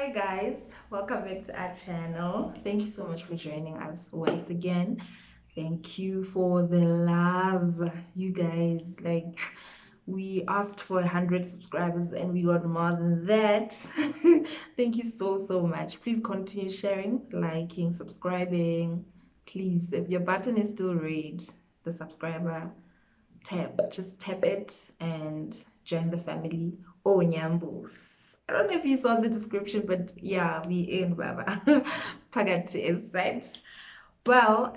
Hi guys, welcome back to our channel. Thank you so much for joining us once again. Thank you for the love, you guys. Like, we asked for 100 subscribers and we got more than that. Thank you so much. Please continue sharing, liking, subscribing. Please, if your button is still red, the subscriber tab, just tap it and join the family. Oh, Nyambos. I don't know if you saw the description, but yeah, we in Baba. Pagati is right. Well,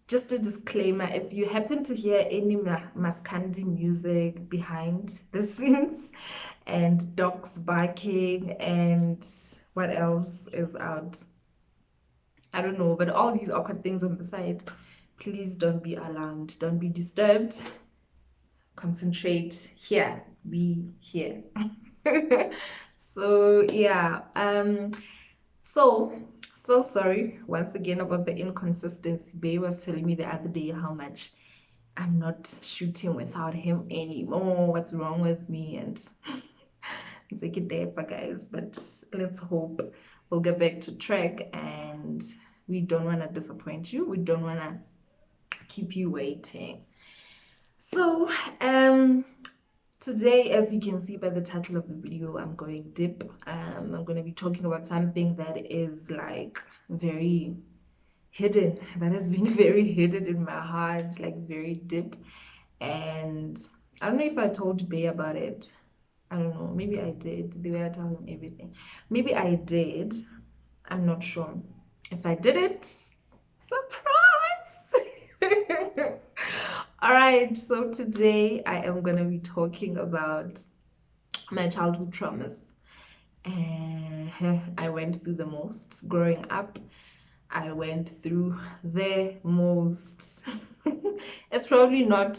just a disclaimer, if you happen to hear any Maskandi music behind the scenes and dogs barking and what else is out, I don't know, but all these awkward things on the side, please don't be alarmed, don't be disturbed. Concentrate here, be here. So yeah, so sorry once again about the inconsistency. Bay was telling me the other day how much I'm not shooting without him anymore. What's wrong with me? And it's like a day for guys, but let's hope we'll get back to track, and we don't want to disappoint you. We don't want to keep you waiting. So, today, as you can see by the title of the video, I'm going deep. I'm going to be talking about something that is like very hidden, that has been very hidden in my heart, like very deep. And I don't know if I told Bay about it. I don't know. Maybe I did. The way I tell him everything. Maybe I did. I'm not sure. If I did it, surprise! All right, so today I am going to be talking about my childhood traumas. I went through the most growing up. I went through the most. It's probably not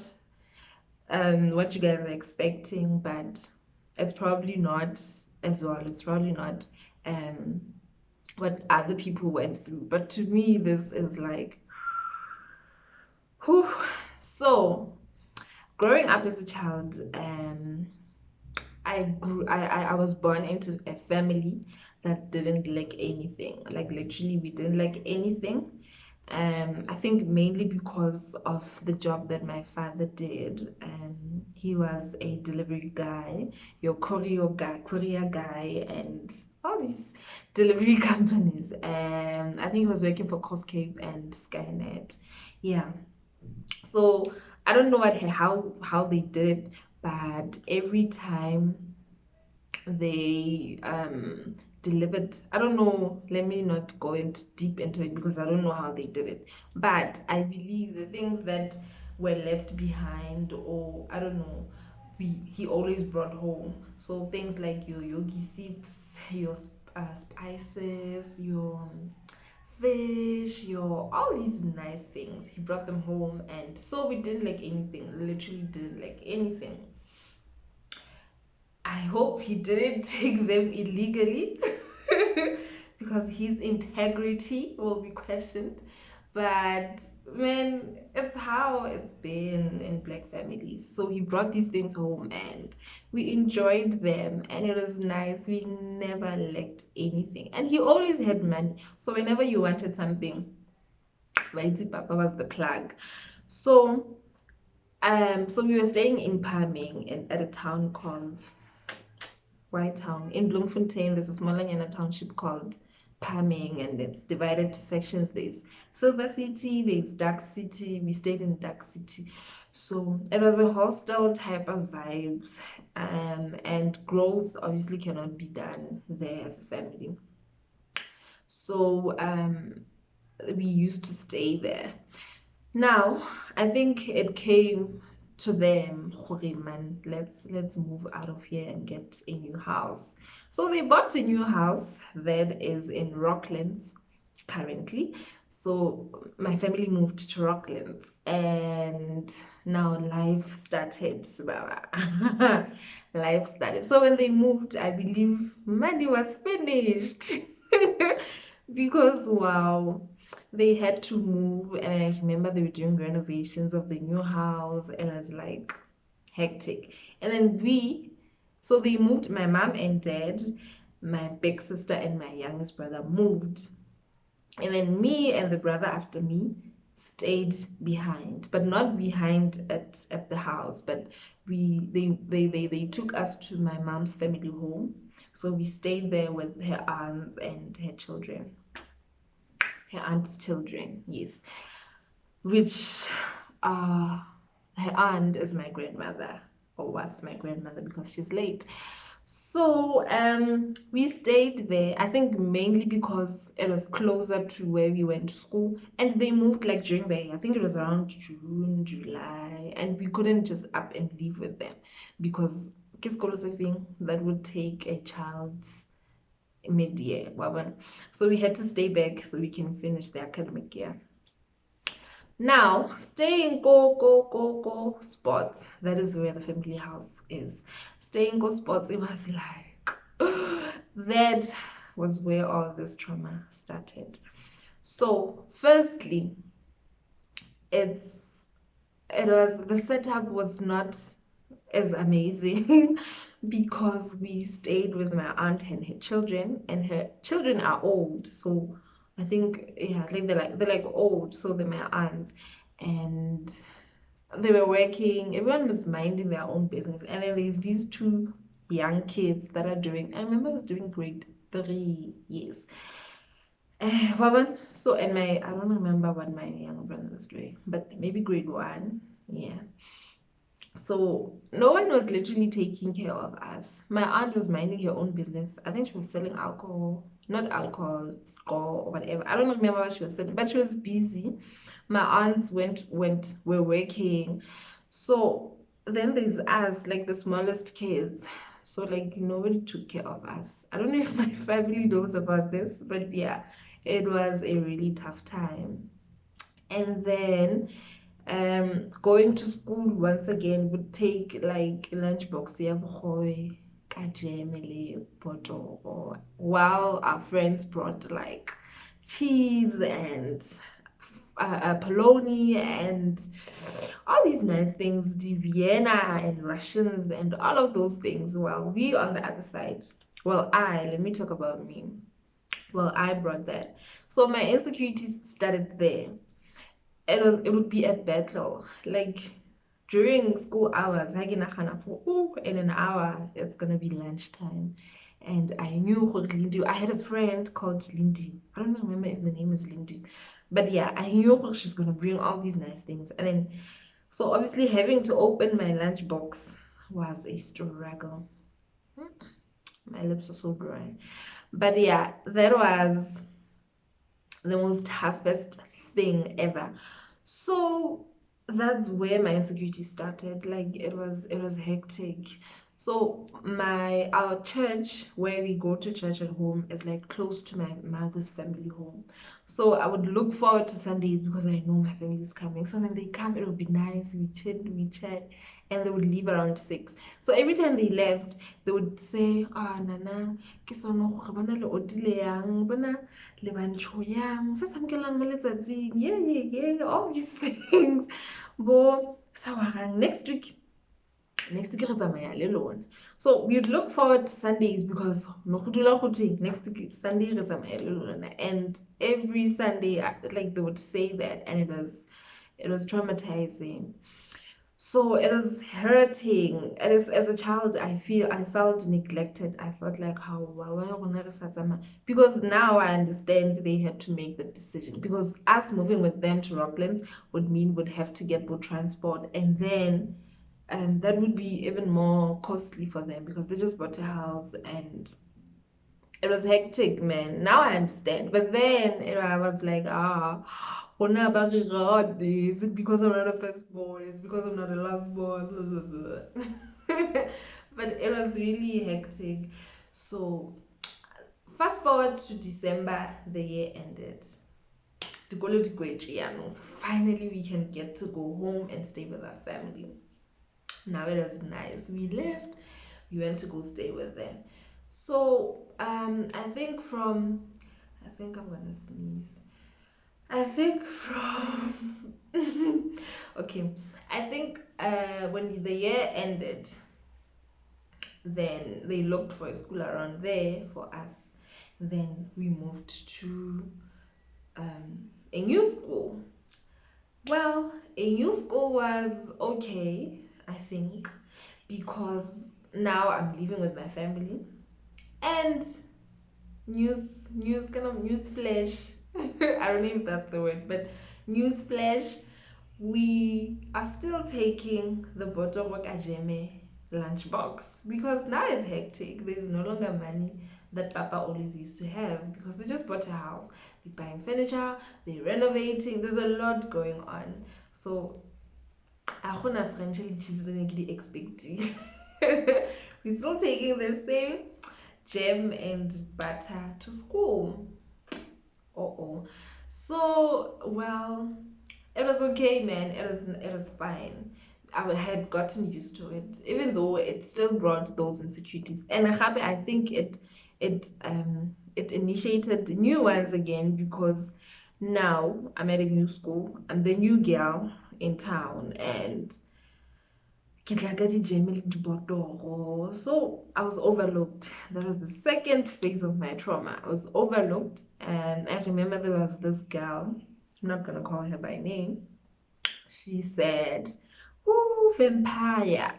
what you guys are expecting, but it's probably not as well. It's probably not um, what other people went through. But to me, this is like, whew. So, growing up as a child, I was born into a family that didn't like anything. Like literally, we didn't like anything. I think mainly because of the job that my father did. He was a delivery guy, your courier guy, and all these delivery companies. I think he was working for Coscape and Skynet. Yeah. So I don't know how they did it, but every time they delivered, I don't know, let me not go into deep into it because I don't know how they did it, but I believe the things that were left behind, or I don't know, he always brought home. So things like your yogi sips, your spices, your fish, your all these nice things, he brought them home. And so we didn't like anything, literally didn't like anything. I hope he didn't take them illegally because his integrity will be questioned. But man, it's how it's been in black families. So he brought these things home and we enjoyed them and it was nice. We never lacked anything. And he always had money. So whenever you wanted something, Vaiti Papa was the plug. So so we were staying in Palming at a town called White Town. In Bloemfontein, there's a smaller township called Palming, and it's divided to sections. There's Silver City, there's Dark City. We stayed in Dark City. So it was a hostel type of vibes. And growth obviously cannot be done there as a family. So we used to stay there. Now, I think it came to them, "Hore man, let's move out of here and get a new house." So they bought a new house that is in Rocklands currently. So my family moved to Rocklands, and now life started. Life started. So when they moved, I believe money was finished. Because wow, they had to move, and I remember they were doing renovations of the new house, and it was like hectic. And then so they moved my mom and dad, my big sister and my youngest brother moved, and then me and the brother after me stayed behind, but not behind at the house, but they took us to my mom's family home. So we stayed there with her aunts and her children, her aunt's children, yes, which uh her aunt is my grandmother, or was my grandmother because she's late. So we stayed there, I think mainly because it was closer to where we went to school, and they moved like during the year. I think it was around June, July, and we couldn't just up and leave with them because ke sekolo se feng that would take a child's mid-year. So we had to stay back so we can finish the academic year. Now, staying go spots. That is where the family house is. Staying go spots, it was like that was where all this trauma started. So, firstly, it's it was the setup was not as amazing because we stayed with my aunt and her children, and her children are old, so I think yeah, like they're like old, so they're my aunt, and they were working, everyone was minding their own business, and then there's these two young kids that are doing, I remember I was doing grade 3 years. So and my I don't remember what my younger brother was doing, but maybe grade 1, yeah. So no one was literally taking care of us. My aunt was minding her own business. I think she was selling alcohol, not alcohol, score or whatever. I don't remember what she was selling, but she was busy. My aunts were working. So then there's us, like the smallest kids. So like nobody took care of us. I don't know if my family knows about this, but yeah, it was a really tough time. And then going to school once again would take like lunchbox ya bogobe ka jam le botoro, while our friends brought like cheese and polony and all these nice things, the Vienna and Russians and all of those things. While we on the other side, let me talk about me. Well, I brought that. So my insecurities started there. It would be a battle. Like during school hours, in an hour, it's gonna be lunchtime. And I knew Lindy. I had a friend called Lindy. I don't remember if the name is Lindy. But yeah, I knew she's gonna bring all these nice things. And then so obviously having to open my lunchbox was a struggle. My lips are so dry. But yeah, that was the most toughest thing ever. So that's where my insecurity started. Like it was hectic. So our church, where we go to church at home, is like close to my mother's family home. So I would look forward to Sundays because I know my family is coming. So when they come, it would be nice. We chat, and they would leave around 6. So every time they left, they would say, "Ah, Nana, ke sono gore bana le odile yang, bana le bantsho yang, sa tshamekelang mo letsatsing, yeah, all these things." Bo sa warang next week re tsamaya le lona. So we'd look forward to Sundays because no go dula go theng, next week Sunday re tsamaya le lona, and every Sunday like they would say that, and it was traumatizing. So it was hurting. As a child, I felt neglected. I felt like how why rona re sa tsamaya? Because now I understand they had to make the decision, because us moving with them to Rocklands would have to get boat transport, and then that would be even more costly for them because they just bought a house, and it was hectic, man. Now I understand. But then I was like, Rona ba re rate. Is it because I'm not a firstborn? Is it because I'm not a lastborn? Blah, blah, blah. But it was really hectic. So fast forward to December, the year ended. Dikolo di kwetswe jaanong. So finally we can get to go home and stay with our family. Now it was nice. We left, we went to go stay with them. So I think I'm gonna sneeze. I think from okay. I think when the year ended, Then they looked for a school around there for us. Then we moved to a new school. Well, a new school was okay, I think, because now I'm living with my family and news flash. I don't know if that's the word, but news flash. We are still taking the Botoro Kajeme lunchbox because now it's hectic. There's no longer money that Papa always used to have because they just bought a house. They're buying furniture, they're renovating, there's a lot going on. So, I don't financially expecting. We're still taking the same jam and butter to school. Oh. So, well, it was okay, man. It was fine. I had gotten used to it, even though it still brought those insecurities. And I think it initiated new ones again because now I'm at a new school. I'm the new girl in town, and ke tla ka dijeme le dibotoro. So I was overlooked. That was the second phase of my trauma. I was overlooked, and I remember there was this girl. I'm not gonna call her by name. She said, "Ooh, vampire."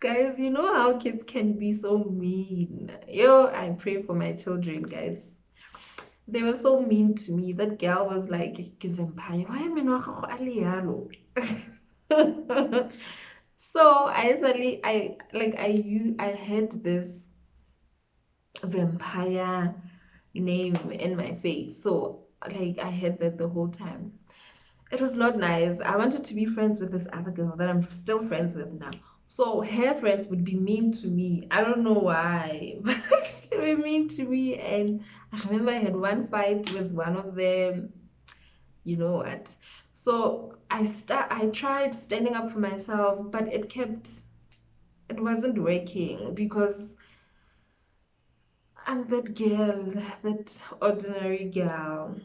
Guys, you know how kids can be so mean. Yo, I pray for my children, guys. They were so mean to me. That girl was like, "Ke vampire. Why am I not a yalo?" So I suddenly I had this vampire name in my face. So like I had that the whole time. It was not nice. I wanted to be friends with this other girl that I'm still friends with now. So her friends would be mean to me. I don't know why, but they were mean to me. And I remember I had one fight with one of them. You know what? So I tried standing up for myself, but it wasn't working because I'm that girl, that ordinary girl.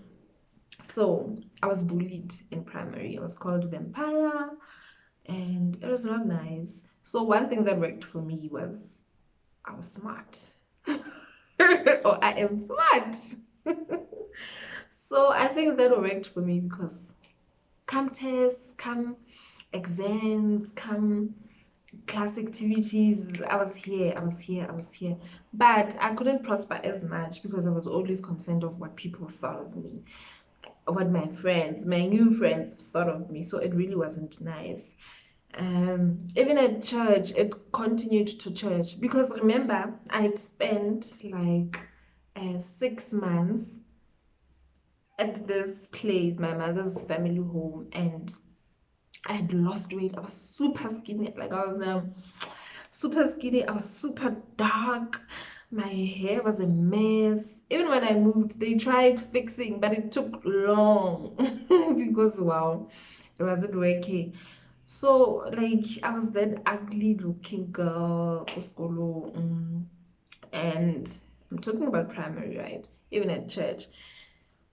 So I was bullied in primary. I was called vampire, and it was not nice. So one thing that worked for me was I was smart. Or I am smart. So I think that worked for me because come tests, come exams, come class activities, I was here. But I couldn't prosper as much because I was always concerned of what people thought of me, what my new friends thought of me. So it really wasn't nice. Even at church, it continued to church because remember, I'd spent like 6 months at this place, my mother's family home, and I had lost weight. I was super skinny. Like I was super skinny. I was super dark. My hair was a mess. Even when I moved, they tried fixing, but it took long because wow, it wasn't working. So like I was that ugly looking girl, Oskolo, and I'm talking about primary, right? Even at church.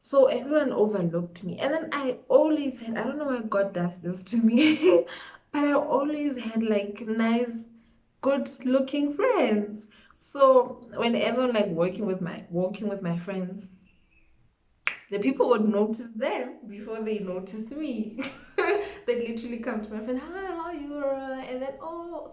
So everyone overlooked me. And then I always had, I don't know why God does this to me, but I always had like nice, good looking friends. So whenever like walking with my friends, the people would notice them before they noticed me. They'd literally come to my friend, "Hi, how are you?" And then, "Oh,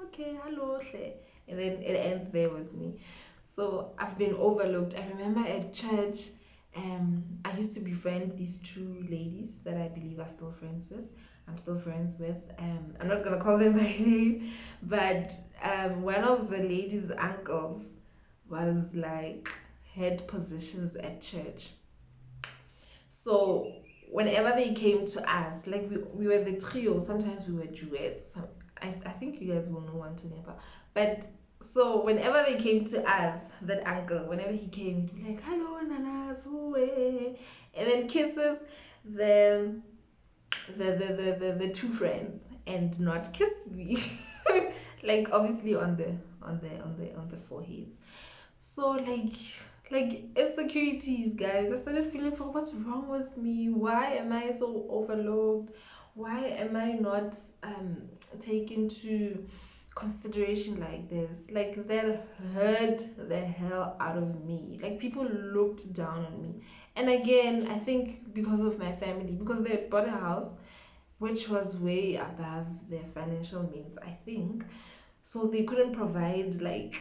okay, hello, hle." And then it ends there with me. So I've been overlooked. I remember at church, I used to befriend these two ladies that I believe are still friends with. I'm still friends with. I'm not gonna call them by name, but one of the ladies' uncles was like head positions at church. So whenever they came to us, like we were the trio, sometimes we were duets. I think you guys will know what I'm talking about. But so whenever they came to us, that uncle, whenever he came, he'd be like, "Hello, nanas, and then kisses the the two friends and not kiss me. Like obviously on the foreheads. So like insecurities, guys. I started feeling for what's wrong with me? Why am I so overlooked? why am I not taken to consideration like this? Like that hurt the hell out of me. Like people looked down on me. And again, I think because of my family, because they bought a house which was way above their financial means, I think. So they couldn't provide like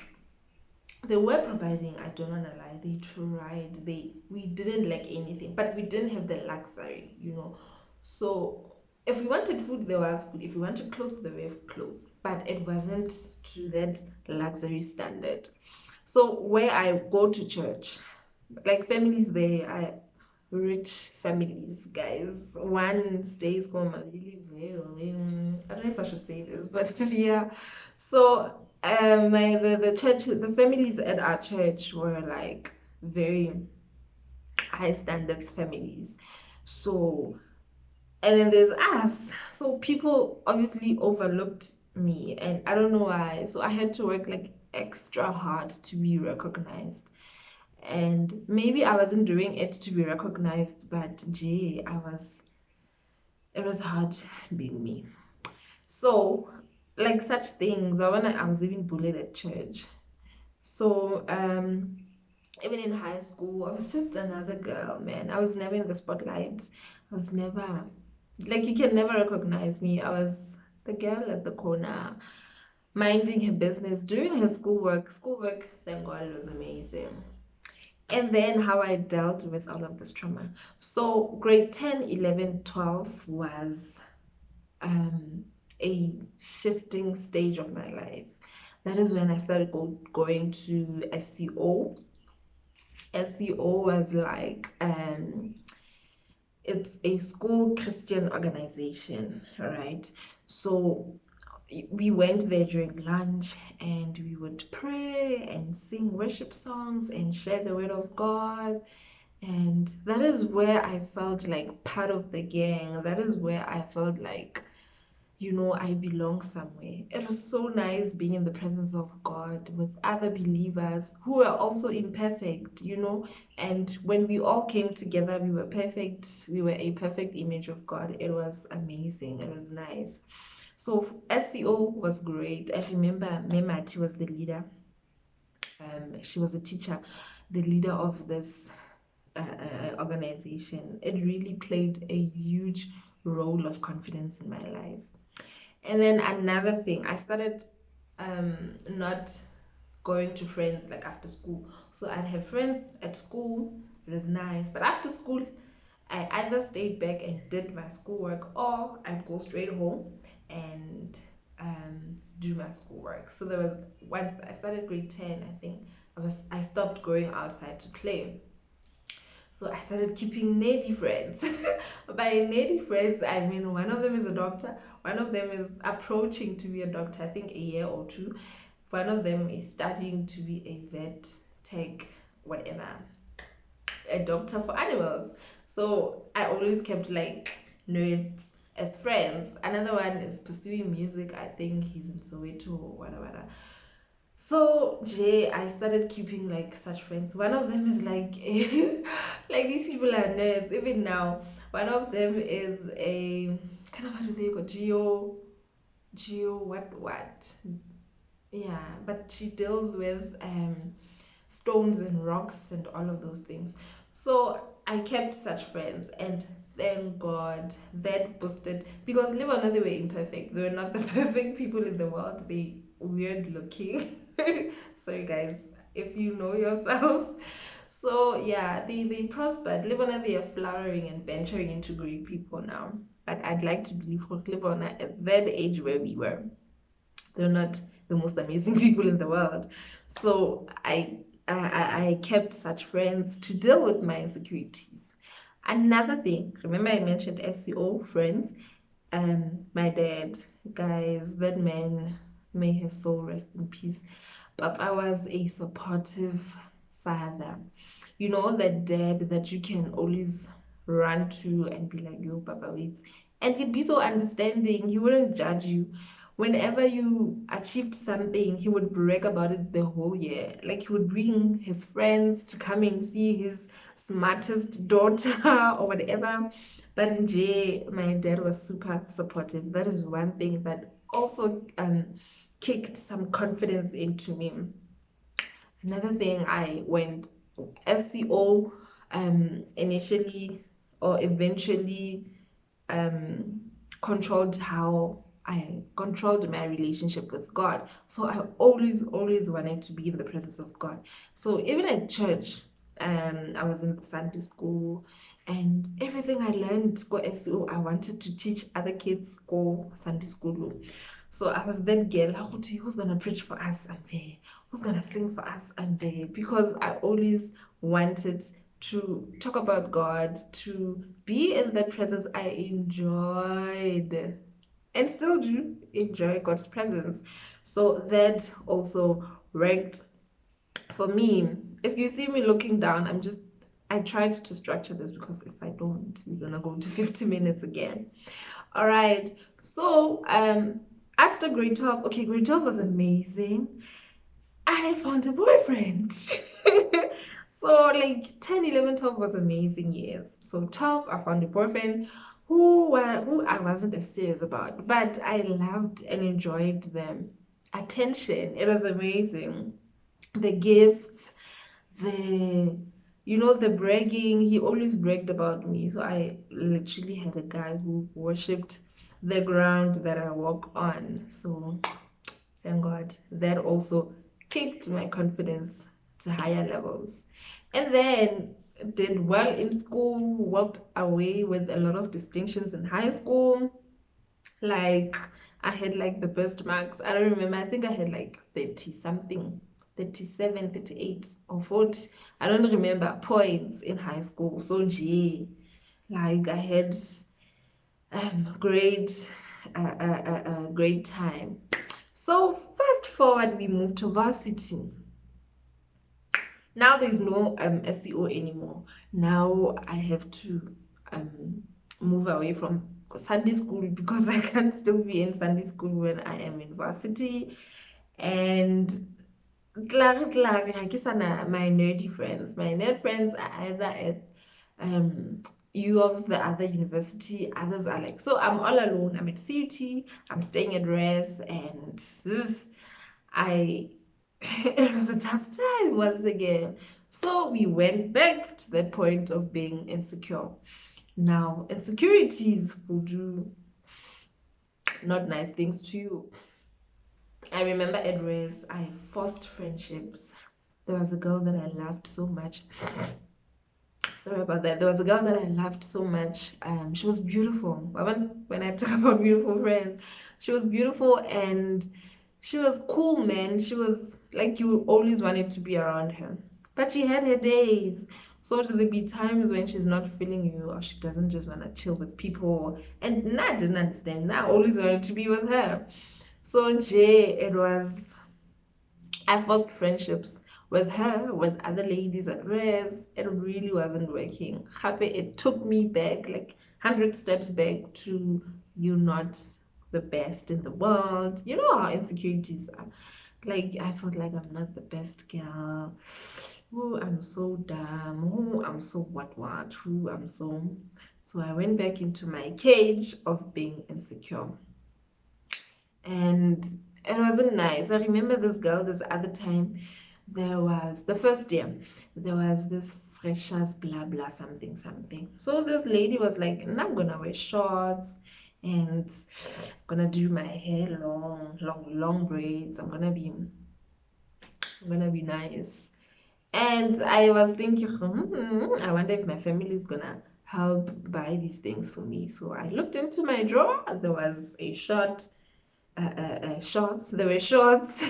they were providing, I don't wanna lie, they tried. We didn't lack anything, but we didn't have the luxury, you know. So if we wanted food, there was food. If we wanted clothes, there were clothes. But it wasn't to that luxury standard. So where I go to church, like families there are rich families, guys. One stays home a really well. I don't know if I should say this, but yeah. So the church, the families at our church were like very high standards families. So and then there's us. So people obviously overlooked me, and I don't know why. So I had to work like extra hard to be recognized. And maybe I wasn't doing it to be recognized, but gee, it was hard being me. So, like such things, I was even bullied at church. So, even in high school, I was just another girl, man. I was never in the spotlight. I was never, like, you can never recognize me. I was the girl at the corner, minding her business, doing her schoolwork. Schoolwork, thank God, it was amazing. And then how I dealt with all of this trauma. So grade 10, 11, 12 was um, a shifting stage of my life. That is when I started going to SCO. SCO was like it's a school Christian organization, right? So we went there during lunch and we would pray and sing worship songs and share the word of God. And that is where I felt like part of the gang. That is where I felt like, you know, I belong somewhere. It was so nice being in the presence of God with other believers who were also imperfect, you know. And when we all came together, we were perfect. We were a perfect image of God. It was amazing. It was nice. So SEO was great. I remember Memati was the leader. She was a teacher, the leader of this organization. It really played a huge role of confidence in my life. And then another thing, I started not going to friends like after school. So I'd have friends at school, it was nice, but after school, I either stayed back and did my schoolwork or I'd go straight home and do my schoolwork. So there was once I started grade 10, I think I stopped going outside to play. So I started keeping nerdy friends. By nerdy friends, I mean one of them is a doctor, one of them is approaching to be a doctor, I think a year or two. One of them is studying to be a vet, tech, whatever, a doctor for animals. So I always kept like nerds as friends. Another one is pursuing music. I think he's in Soweto or whatever. So Jay, I started keeping like such friends. One of them is like like these people are nerds. Even now, one of them is a kind of what do they call geo what? Yeah, but she deals with stones and rocks and all of those things. So I kept such friends and thank God that boosted because live or not they were imperfect. They were not the perfect people in the world. They weird looking. Sorry guys, if you know yourselves. So yeah, they prospered. Live or not they are flowering and venturing into great people now. But I'd like to believe live or not at that age where we were they're not the most amazing people in the world. So I kept such friends to deal with my insecurities. Another thing, remember I mentioned SEO friends. My dad, guys, that man, may his soul rest in peace. Papa was a supportive father. You know that dad that you can always run to and be like, yo, Papa, wait. And he'd be so understanding. He wouldn't judge you. Whenever you achieved something, he would brag about it the whole year. Like he would bring his friends to come and see his smartest daughter or whatever. But in J, my dad was super supportive. That is one thing that also kicked some confidence into me. Another thing, I went SEO initially or eventually um, controlled how I controlled my relationship with God. So I always wanted to be in the presence of God. So even at church, I was in Sunday school, and everything I learned go SEO, I wanted to teach other kids go Sunday school. So I was that girl, who's gonna preach for us? I'm there. Who's gonna sing for us? I'm there. Because I always wanted to talk about God, to be in that presence. I enjoyed and still do enjoy God's presence. So that also worked for me. If you see me looking down, I tried to structure this because if I don't, we're gonna go to 50 minutes again. All right. So after grade 12, okay, grade 12 was amazing. I found a boyfriend. So like 10, 11, 12 was amazing years. So 12, I found a boyfriend who I wasn't as serious about, but I loved and enjoyed the attention. It was amazing. The gifts, the the bragging. He always bragged about me. So I literally had a guy who worshipped the ground that I walk on. So thank God. That also kicked my confidence to higher levels. And then did well in school, walked away with a lot of distinctions in high school. Like I had like the best marks. I don't remember. I think I had like 30 something, 37, 38 or 40. I don't remember points in high school. So gee, like I had great great time. So fast forward, we moved to varsity. Now there's no SEO anymore. Now I have to move away from Sunday school because I can't still be in Sunday school when I am in varsity. And klare, ha ke sana my nerdy friends. My nerd friends are either at U of the other university, others are like, so I'm all alone. I'm at CUT, I'm staying at Res, and I it was a tough time once again. So we went back to that point of being insecure. Now, insecurities will do not nice things to you. I remember at Res, I forced friendships. There was a girl that I loved so much. Sorry about that. There was a girl that I loved so much. She was beautiful. When I talk about beautiful friends, she was beautiful and she was cool, man. She was like you always wanted to be around her. But she had her days. So there be times when she's not feeling you or she doesn't just want to chill with people. And nah, I didn't understand. Nah, I always wanted to be with her. So Jay, I forced friendships with her, with other ladies at Res. It really wasn't working. Happy, it took me back, like 100 steps back to you not the best in the world. You know how insecurities are. Like, I felt like I'm not the best girl. Oh, I'm so dumb. Oh, I'm so what. Who I'm so. So I went back into my cage of being insecure. And it wasn't nice. I remember this girl this other time. There was the first year, there was this freshers, blah blah, something. So this lady was like, "Nah, I'm gonna wear shorts and I'm gonna do my hair long braids. I'm gonna be nice." And I was thinking, I wonder if my family is gonna help buy these things for me. So I looked into my drawer. There was a shorts. There were shorts,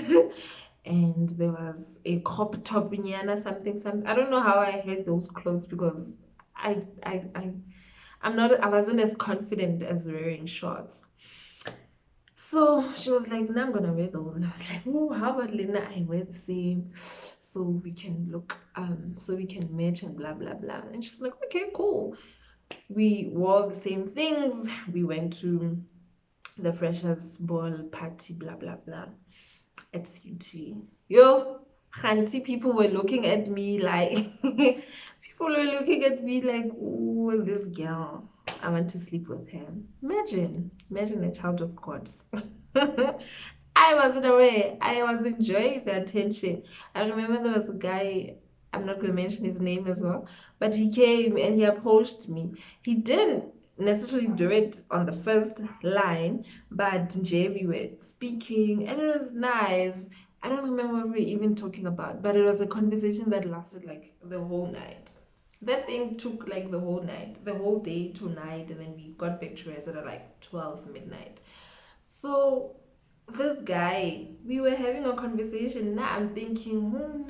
and there was a crop top nyana, something. I don't know how I had those clothes because I I I I wasn't as confident as wearing shorts. So she was like, "No, I'm gonna wear those," and I was like, "Oh, how about Lena? I wear the same, so we can so we can match and blah blah blah." And she's like, "Okay, cool." We wore the same things. We went to the freshers ball party, blah blah blah, at CUT. Yo, Khanti, people were looking at me like People were looking at me like, oh, this girl, I want to sleep with her. Imagine a child of God. I wasn't aware. I was enjoying the attention. I remember there was a guy, I'm not going to mention his name as well, but he came and he approached me. He didn't necessarily do it on the first line, but Jay, we were speaking and it was nice. I don't remember what we were even talking about, but it was a conversation that lasted like the whole night. That thing took like the whole night, the whole day to night, and then we got back to rest at like 12 midnight. So this guy, we were having a conversation. Now I'm thinking,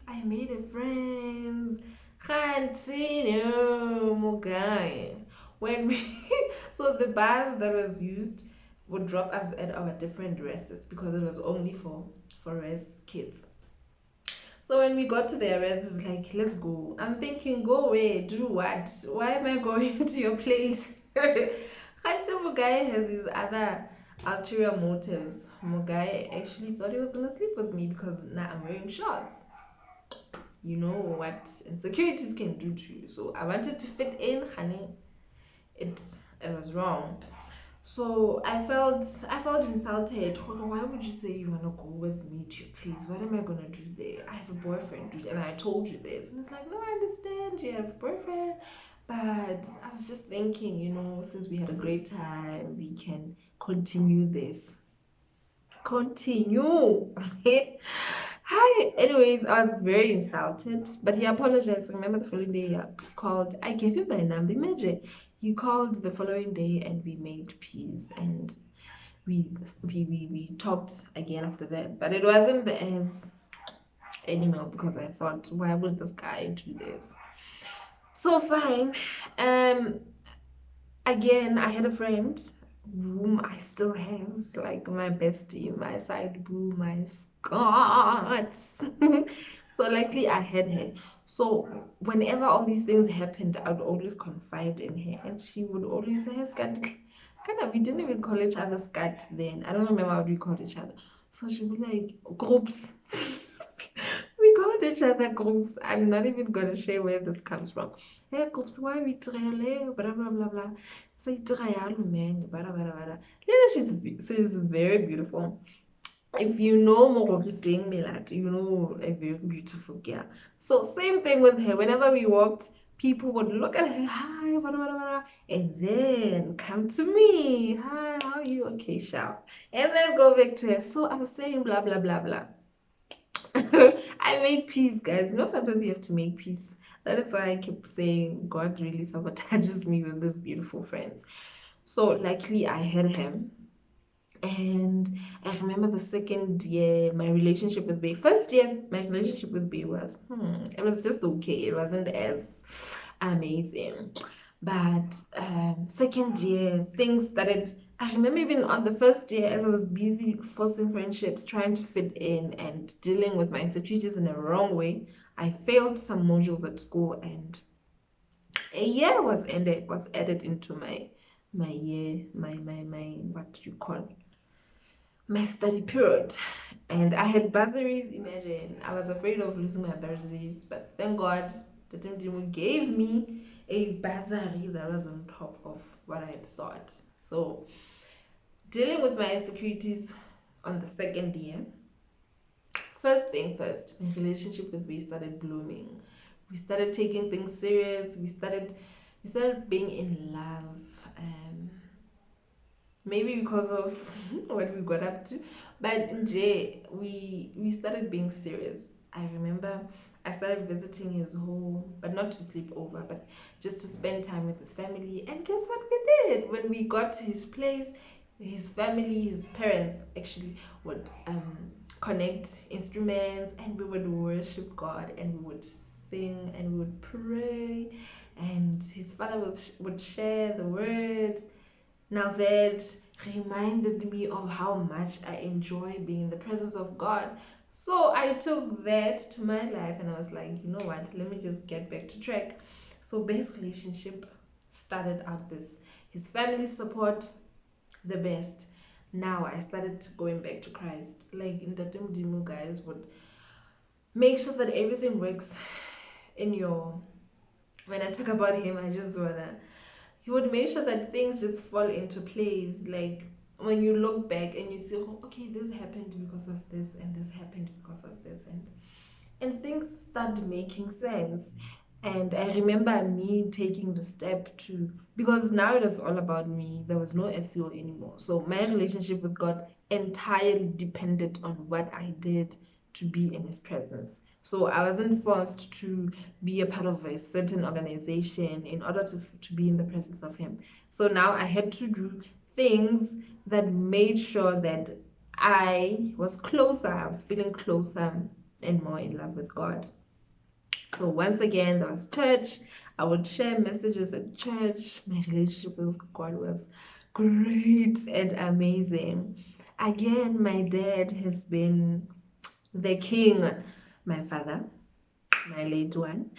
I made a friend. Continue, my guy. When we, so the bus that was used would drop us at our different rests because it was only for rest kids. So when we got to the arrest, it's like, let's go. I'm thinking, go away, do what? Why am I going to your place? Khanti guy has his other ulterior motives. Mugai actually thought he was gonna sleep with me because now I'm wearing shorts. You know what insecurities can do to you. So I wanted to fit in, honey. It it was wrong. So I felt insulted. Why would you say you wanna go with me to your place? What am I gonna do there? I have a boyfriend, dude, and I told you this. And it's like, no, I understand you have a boyfriend, but I was just thinking, since we had a great time, we can continue this. Continue. Hi. Anyways, I was very insulted, but he apologized. I remember the following day he called. I gave him my number. Imagine he called the following day and we made peace and we talked again after that. But it wasn't as anymore because I thought, why would this guy do this? So fine. Um, Again, I had a friend whom I still have, like my bestie, my side boo, my Scott. So likely I had her. So whenever all these things happened, I would always confide in her, and she would always say, "Hey, Scott." Kind of, we didn't even call each other Scott then. I don't remember what we called each other. So she'd be like, groups. We called each other groups. I'm not even gonna share where this comes from. Hey, groups, why we trail, blah blah blah blah. So man, blah blah blah. Yeah, she's very beautiful. If you know Morocco saying Milat, you know a very beautiful girl. So same thing with her. Whenever we walked, people would look at her, hi, blah, blah, blah, and then come to me, hi, how are you? Okay, shout, and then go back to her. So I was saying blah blah blah blah. I made peace, guys. Sometimes you have to make peace. That is why I keep saying God really sabotages me with these beautiful friends. So luckily I had him. And I remember the second year, my relationship with B. First year, my relationship with B was, it was just okay. It wasn't as amazing. But second year, things started. I remember even on the first year, as I was busy forcing friendships, trying to fit in and dealing with my insecurities in a wrong way, I failed some modules at school, and a year was added into my year, my what do you call my study period. And I had bursaries. Imagine, I was afraid of losing my bursaries, but thank God the team gave me a bursary that was on top of what I had thought. So dealing with my insecurities on the second year, first thing first, my relationship with me started blooming. We started taking things serious. We started being in love. Maybe because of what we got up to, but in J, we started being serious. I remember I started visiting his home, but not to sleep over, but just to spend time with his family. And guess what we did when we got to his place? His family, his parents actually would connect instruments, and we would worship God, and we would sing, and we would pray, and his father would share the words. Now that reminded me of how much I enjoy being in the presence of God. So I took that to my life and I was like, you know what, let me just get back to track. So base relationship started out this. His family support, the best. Now I started going back to Christ. Like in the Dimu guys would make sure that everything works in your When I talk about him, I just wanna. He would make sure that things just fall into place. Like when you look back and you see, oh, okay, this happened because of this, and this happened because of this, and things start making sense. And I remember me taking the step to, because now it was all about me. There was no SEO anymore. So my relationship with God entirely depended on what I did to be in His presence. So I wasn't forced to be a part of a certain organization in order to be in the presence of Him. So now I had to do things that made sure that I was closer, I was feeling closer and more in love with God. So once again, there was church. I would share messages at church. My relationship with God was great and amazing. Again, my dad has been the king. My father, my late one,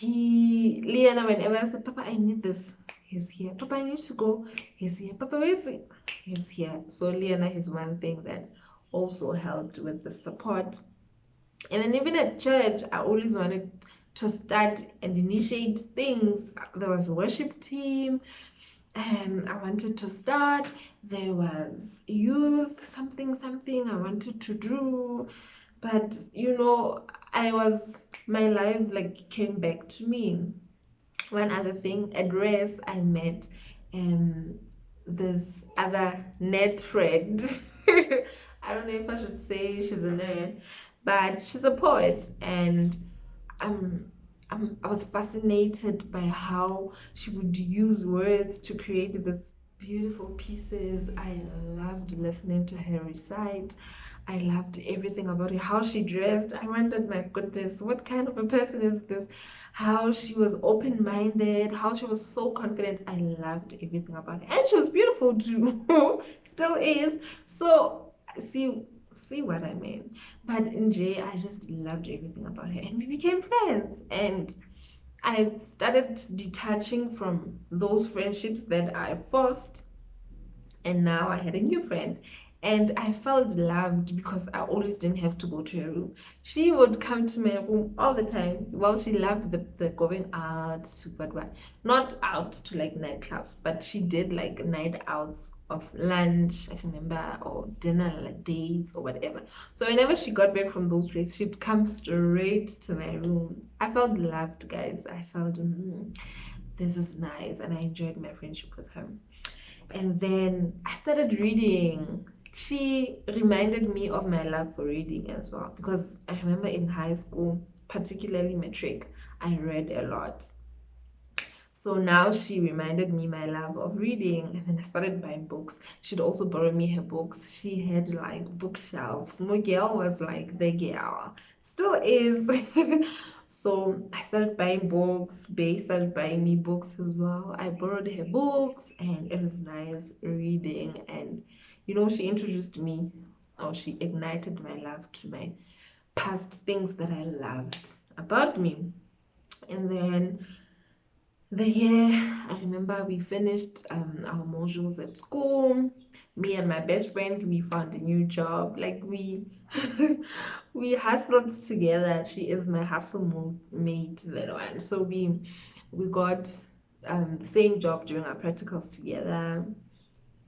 Liana, whenever I said, Papa, I need this, he's here. Papa, I need to go, he's here. Papa, where is he? He's here. So Liana is one thing that also helped with the support. And then even at church, I always wanted to start and initiate things. There was a worship team. I wanted to start. There was youth, something I wanted to do. But my life like came back to me. One other thing, at rest, I met um this other nerd friend. I don't know if I should say she's a nerd, but she's a poet, and um, I was fascinated by how she would use words to create this beautiful pieces. I loved listening to her recite. I loved everything about her. How she dressed. I wondered, my goodness, what kind of a person is this? How she was open-minded, how she was so confident. I loved everything about her. And she was beautiful too. Still is. So see what I mean. But in J, I just loved everything about her, and we became friends. And I started detaching from those friendships that I forced, and now I had a new friend. And I felt loved because I always didn't have to go to her room. She would come to my room all the time. Well, she loved the going out to what, not out to like nightclubs, but she did like night outs of lunch, I remember, or dinner, like dates or whatever. So whenever she got back from those places, she'd come straight to my room. I felt loved, guys. I felt, this is nice, and I enjoyed my friendship with her. And then I started reading. She reminded me of my love for reading as well, because I remember in high school, particularly matric, I read a lot. So now she reminded me my love of reading, and then I started buying books. She'd also borrow me her books. She had like bookshelves. Miguel was like the girl, still is. So I started buying books. Bay started buying me books as well. I borrowed her books, and it was nice reading. And she introduced me, or she ignited my love to my past things that I loved about me. And then the year, I remember we finished our modules at school. Me and my best friend, we found a new job. Like we hustled together. She is my mate, that one. So we got the same job during our practicals together.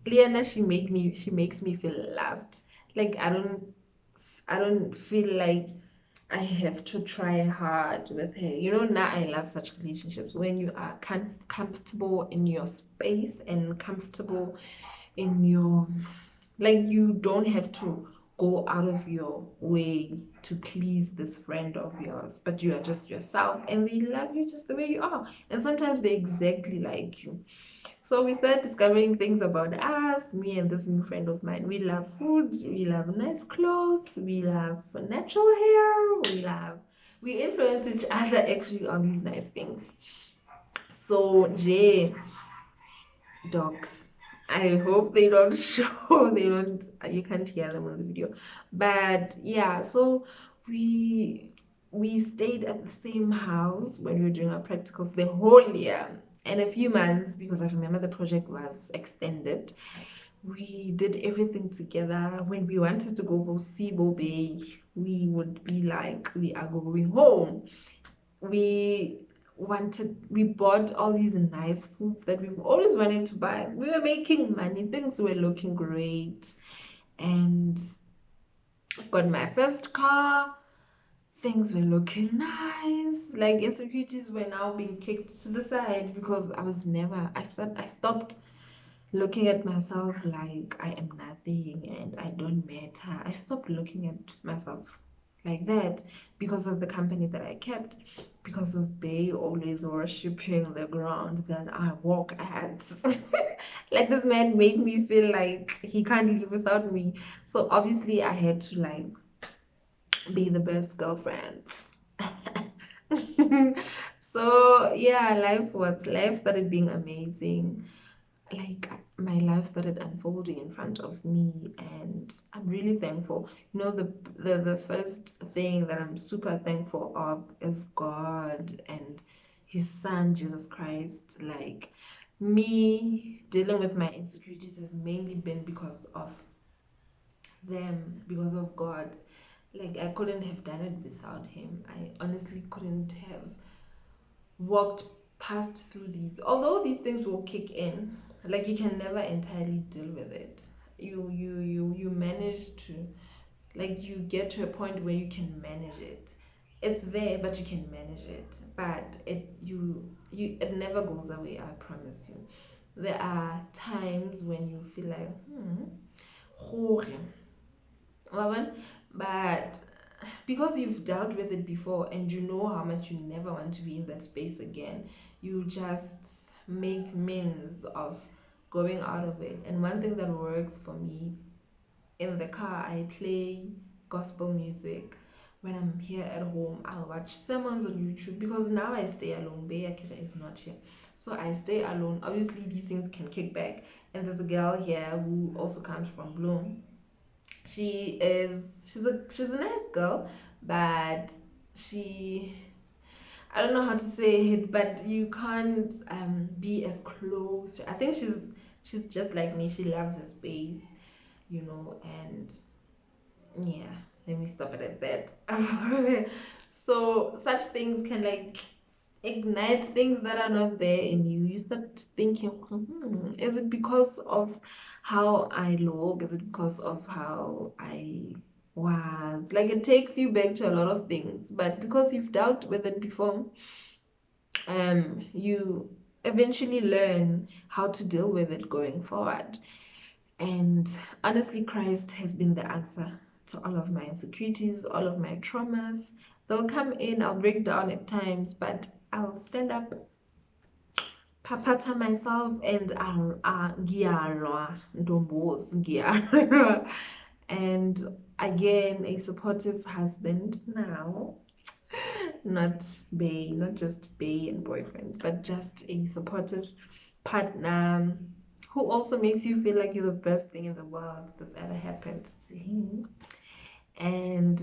Liana, she makes me feel loved. Like I don't feel like I have to try hard with her. Now I love such relationships when you are comfortable in your space and comfortable in your, like, you don't have to go out of your way to please this friend of yours, but you are just yourself, and they love you just the way you are. And sometimes they exactly like you. So we started discovering things about us, me and this new friend of mine. We love food, we love nice clothes, we love natural hair, we influence each other actually on these nice things. So Jay, dogs. I hope they don't show, you can't hear them on the video. But yeah, so we stayed at the same house when we were doing our practicals the whole year. And a few months, because I remember the project was extended, we did everything together. When we wanted to go see Bay, we would be like, we are going home. We we bought all these nice foods that we always wanted to buy. We were making money, things were looking great, and got my first car. Things were looking nice. Like insecurities were now being kicked to the side because I stopped looking at myself like I am nothing and I don't matter. I stopped looking at myself like that because of the company that I kept, because of Bay always worshiping the ground that I walk at. Like this man made me feel like he can't live without me. So obviously I had to like be the best girlfriend. So yeah, life started being amazing. Like my life started unfolding in front of me, and I'm really thankful. The first thing that I'm super thankful of is God and his son Jesus Christ. Like me dealing with my insecurities has mainly been because of them, because of God. Like I couldn't have done it without him. I honestly couldn't have walked past through these. Although these things will kick in, like you can never entirely deal with it. You manage to, like, you get to a point where you can manage it. It's there, but you can manage it. But it never goes away, I promise you. There are times when you feel like, gore. Waban, but because you've dealt with it before and you know how much you never want to be in that space again, you just make means of going out of it. And one thing that works for me, in the car I play gospel music. When I'm here at home, I'll watch sermons on YouTube because now I stay alone. Beakira is not here, so I stay alone. Obviously these things can kick back, and there's a girl here who also comes from Bloom. She's a nice girl, but she, I don't know how to say it, but you can't be as close. I think she's just like me. She loves her space, and yeah, let me stop it at that. So such things can like ignite things that are not there in you. You start thinking, is it because of how I look? Is it because of how I was? Like it takes you back to a lot of things, but because you've dealt with it before, you eventually learn how to deal with it going forward. And honestly, Christ has been the answer to all of my insecurities, all of my traumas. They'll come in, I'll break down at times, but I'll stand up, papata myself, and ngiyalwa, ntombos, ngiyalwa. And again, a supportive husband now. Not just Bay and boyfriend, but just a supportive partner who also makes you feel like you're the best thing in the world that's ever happened to him. And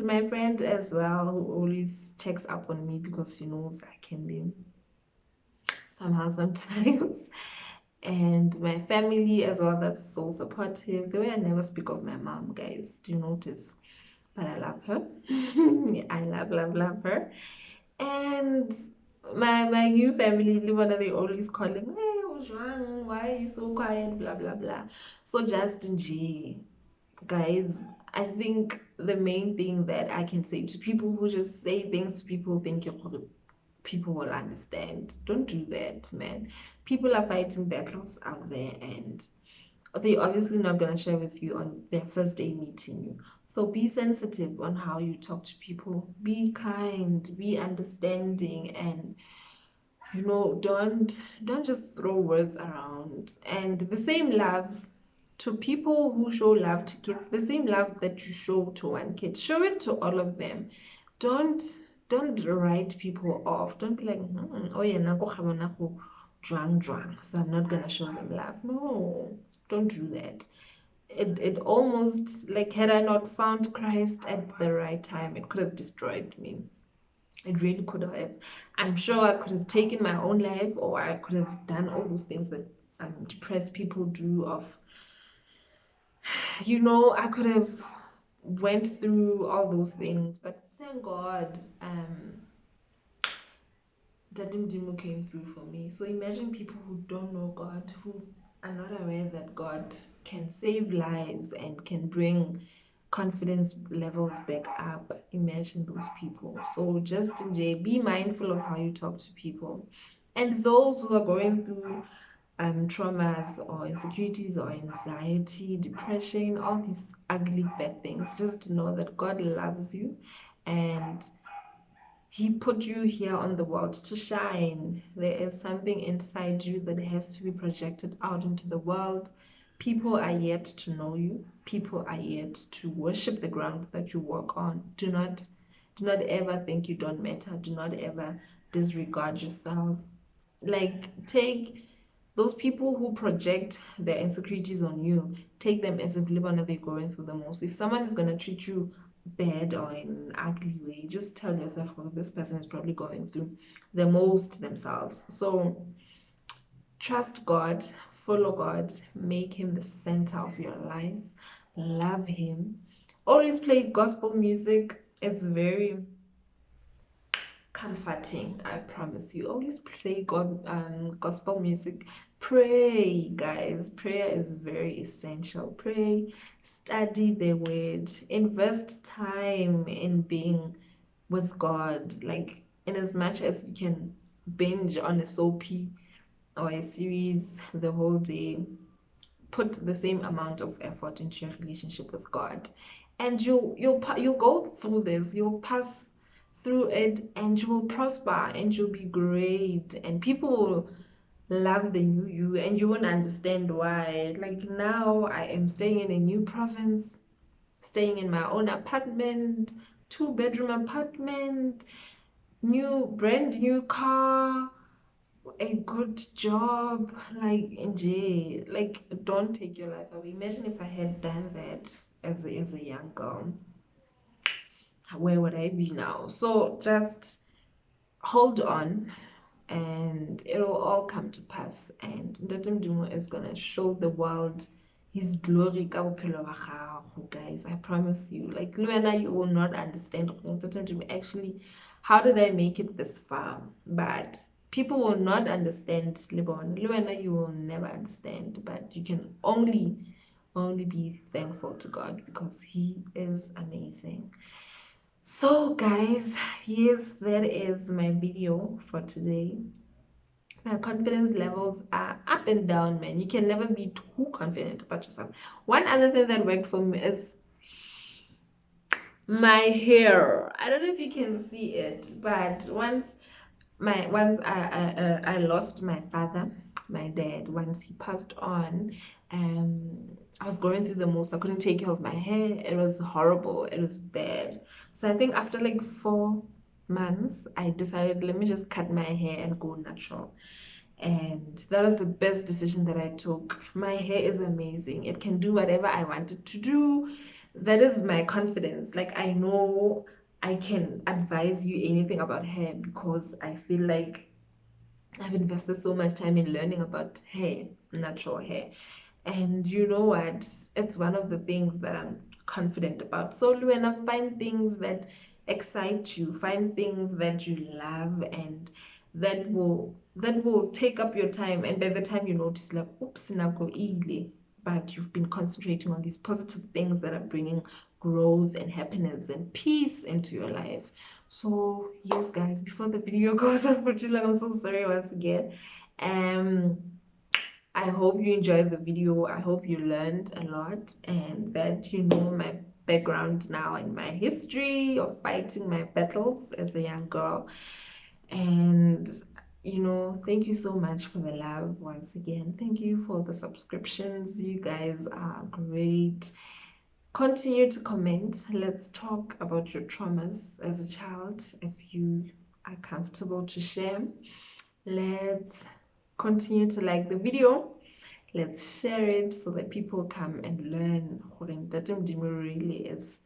my friend as well, who always checks up on me because she knows I can be somehow sometimes. And my family as well, that's so supportive. The way I never speak of my mom, guys, do you notice? But I love her. I love her. And my new family, Livana, they always calling, hey, Ojwang, why are you so quiet? Blah blah blah. So just in G, guys, I think the main thing that I can say to people who just say things to people thinking people will understand. Don't do that, man. People are fighting battles out there, and they're obviously not going to share with you on their first day meeting you. So be sensitive on how you talk to people. Be kind, be understanding, and don't just throw words around. And the same love to people who show love to kids, the same love that you show to one kid, show it to all of them. Don't don't write people off. Don't be like, oh yeah, so I'm not gonna show them love. No, don't do that. It almost, like, had I not found Christ at the right time, it could have destroyed me. It really could have. I'm sure I could have taken my own life, or I could have done all those things that depressed people do. I could have went through all those things, but thank God, Dimu came through for me. So imagine people who don't know God, who are not aware that God can save lives and can bring confidence levels back up. Imagine those people. So just enjoy, be mindful of how you talk to people. And those who are going through traumas or insecurities or anxiety, depression, all these ugly bad things, just know that God loves you and he put you here on the world to shine. There is something inside you that has to be projected out into the world. People are yet to know you. People are yet to worship the ground that you walk on. Do not ever think you don't matter. Do not ever disregard yourself. Like, take those people who project their insecurities on you, take them as if Lebanon they're going through the most. If someone is gonna treat you bad or in an ugly way, just tell yourself, oh, this person is probably going through the most themselves. So trust God, follow God, make him the center of your life, love him. Always play gospel music. It's very comforting, I promise you. Always play gospel music. Pray, guys. Prayer is very essential. Pray, study the word, invest time in being with God. Like, in as much as you can binge on a soapy or a series the whole day, put the same amount of effort into your relationship with God, and you'll go through this. You'll pass through it, and you will prosper, and you'll be great, and people will love the new you, and you won't understand why. Like now, I am staying in a new province, staying in my own apartment, two-bedroom apartment, brand new car, a good job, like enjoy, like don't take your life away. Imagine if I had done that as a young girl, where would I be now? So just hold on, and it'll all come to pass, and Ntate Mdumo is gonna show the world his glory ka bophelo ba gago, guys. I promise you. Like Luena, you will not understand Ntate Mdumo, actually, how did I make it this far? But people will not understand Lebon. Luena, you will never understand, but you can only be thankful to God because he is amazing. So guys, yes, that is my video for today. My confidence levels are up and down, man. You can never be too confident about yourself. One other thing that worked for me is my hair. I don't know if you can see it, but once I lost my father, my dad, once he passed on, I was going through the most. I couldn't take care of my hair. It was horrible. It was bad. So I think after like 4 months, I decided, let me just cut my hair and go natural. And that was the best decision that I took. My hair is amazing. It can do whatever I want it to do. That is my confidence. Like, I know I can advise you anything about hair because I feel like I've invested so much time in learning about hair, natural hair. And you know what? It's one of the things that I'm confident about. So, Luena, find things that excite you, find things that you love, and that will take up your time. And by the time you notice, like, oops, nako ile, but you've been concentrating on these positive things that are bringing growth and happiness and peace into your life. So, yes, guys, before the video goes on for too long, I'm so sorry once again. Um, I hope you enjoyed the video. I hope you learned a lot and that you know my background now and my history of fighting my battles as a young girl. And thank you so much for the love once again. Thank you for the subscriptions. You guys are great. Continue to comment. Let's talk about your traumas as a child if you are comfortable to share. Let's continue to like the video. Let's share it so that people come and learn who Ntate Mdimo really is.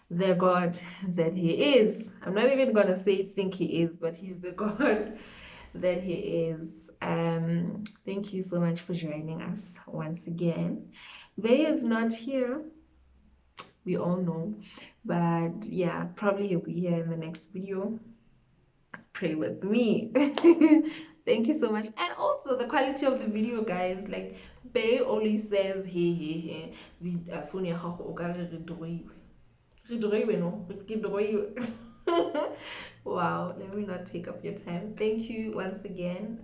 The God that he is. I'm not even gonna say think he is, but he's the God that he is. Thank you so much for joining us once again. Bay is not here, we all know, but yeah, probably he'll be here in the next video. pray with me. Thank you so much. And also the quality of the video, guys. Like Bay always says, hey, phone ya gago o ka re re no? Wow, let me not take up your time. Thank you once again.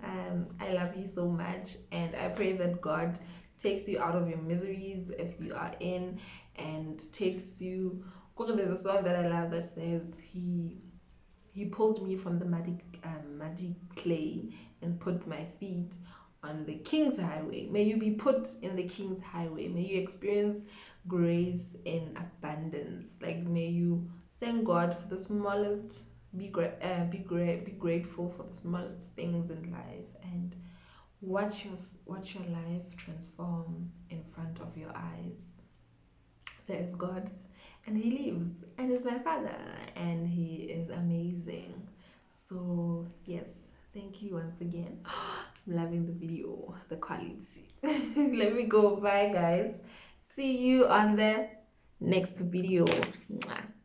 I love you so much, and I pray that God takes you out of your miseries if you are in, and takes you. There's a song that I love that says he pulled me from the muddy clay and put my feet on the King's highway. May you be put in the King's highway. May you experience grace in abundance. Like may you thank God for the smallest. Be grateful for the smallest things in life, and watch your life transform in front of your eyes. There is God, and He lives, and is my Father, and He is amazing. So yes, thank you once again. I'm loving the video, the quality. Let me go. Bye, guys. See you on the next video. Mwah.